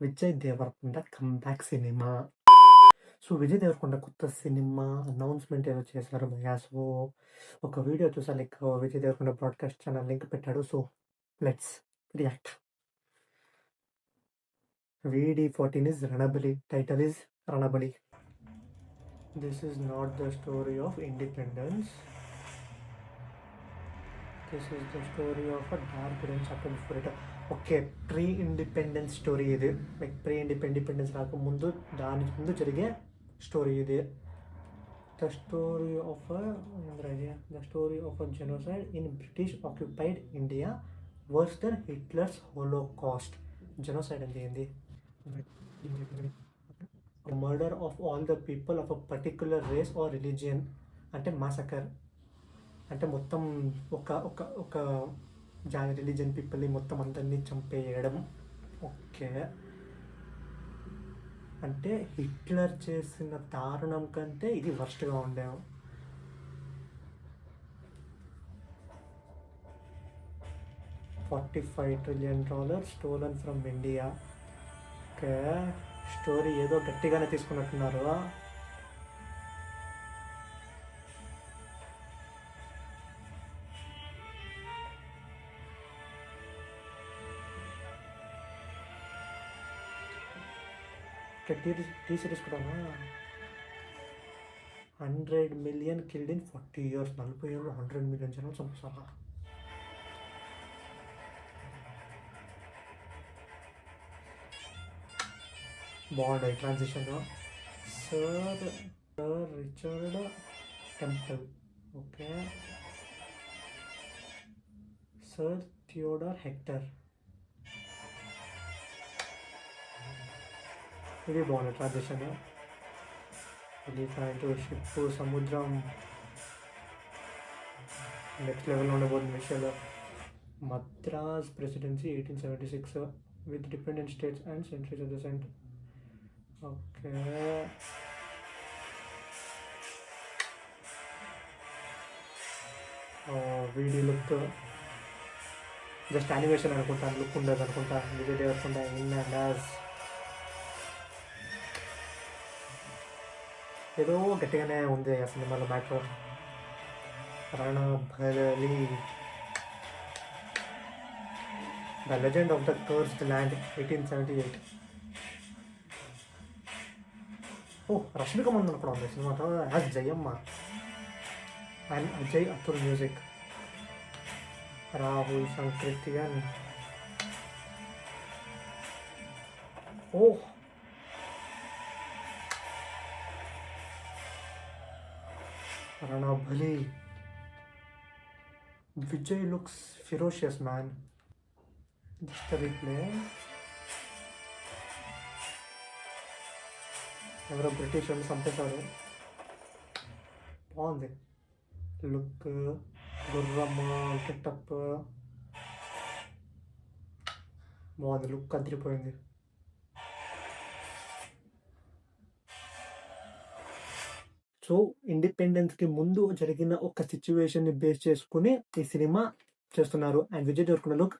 Vijay Deverakonda comeback cinema. So, Vijay Deverakonda కొత్త cinema announcement ఏదో చేశారు భయ్యా. సో, ఒక వీడియో చూసా like Vijay Deverakonda broadcast channel link పెట్టాడు. So, let's react. VD14 is Ranabali. Title is Ranabali. This is not the story of independence. This is the story of a dark hidden chapter before it. Okay, pre independence story ఇది. Like pre independence రాకముందు దాని ముందు జరిగే story ఇది. The story of a genocide in British occupied India worse than Hitler's holocaust. Genocide అంటే ఏంది? Murder of all the people of a particular race or religion. అంటే massacre అంటే మొత్తం ఒక ఒక ఒక జాతి రిలీజియన్ పీపుల్ని మొత్తం అందరినీ చంపేయడం. ఓకే, అంటే హిట్లర్ చేసిన దారుణం కంటే ఇది వర్స్ట్గా ఉండేవి. $45 trillion stolen from India. Okay, story ఏదో గట్టిగానే తీసుకున్నట్టున్నారు. టీ సిరీస్ కూడా 100 million కిల్డ్ ఇన్ 40 years. 40 ఏళ్ళు 100 million జనాలు చంపుతారా? బాగుంది transition. Sir Richard Temple. Okay, sir Theodore Hector. ఇది బాగుంది ట్రాన్సిషన్. ఇది షిప్ సముద్రం నెక్స్ట్ లెవెల్లో ఉండబోతుంది విషయాలు. Madras presidency 1876 with dependent states and sentries of the center. Okay, video look just animation అనుకుంటా, లుక్ ఉండదు అనుకుంటా. Vijay Deverakonda in and as ఏదో గట్టిగానే ఉంది ఆ సినిమాలో matter. Ranabali, the legend of the cursed land 1878. Rashmika Mandanna కూడా ఉంది సినిమాతో as Jayamma. And Ajay Atul music. Rahul Sankrityan. Ranabali. Vijay looks ferocious, man. Just the replay. ఎవరో బ్రిటిష్ వాళ్ళు చంపేశారు. బాగుంది లుక్, గుర్రమ్మ గెటప్ బాగుంది, లుక్ అదిరిపోయింది. సో ఇండిపెండెన్స్కి ముందు జరిగిన ఒక సిచ్యువేషన్ని బేస్ చేసుకుని ఈ సినిమా చేస్తున్నారు. అండ్ విజయ్ దేవరకొండ లుక్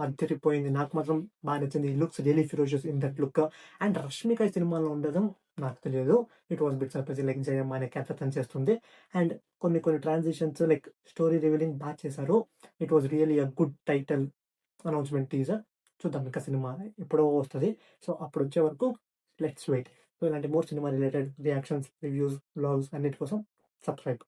అదిరిపోయింది. నాకు మాత్రం బాగా నచ్చింది. Looks really ferocious in that look. And Rashmika ఈ సినిమాలో ఉండడం నాకు తెలియదు. It was bit surprise. Like Jayamma అనే క్యారెక్టర్ తను చేస్తుంది. అండ్ కొన్ని ట్రాన్సిషన్స్ లైక్ స్టోరీ రివీలింగ్ బాగా చేశారు. It was really a good title announcement teaser. చూద్దాం ఇంకా సినిమా ఎప్పుడో వస్తుంది. సో అప్పుడు వచ్చే వరకు లెట్స్ వెయిట్. సో ఇలాంటి more cinema related reactions, reviews, vlogs అన్నిటి కోసం సబ్స్క్రైబ్.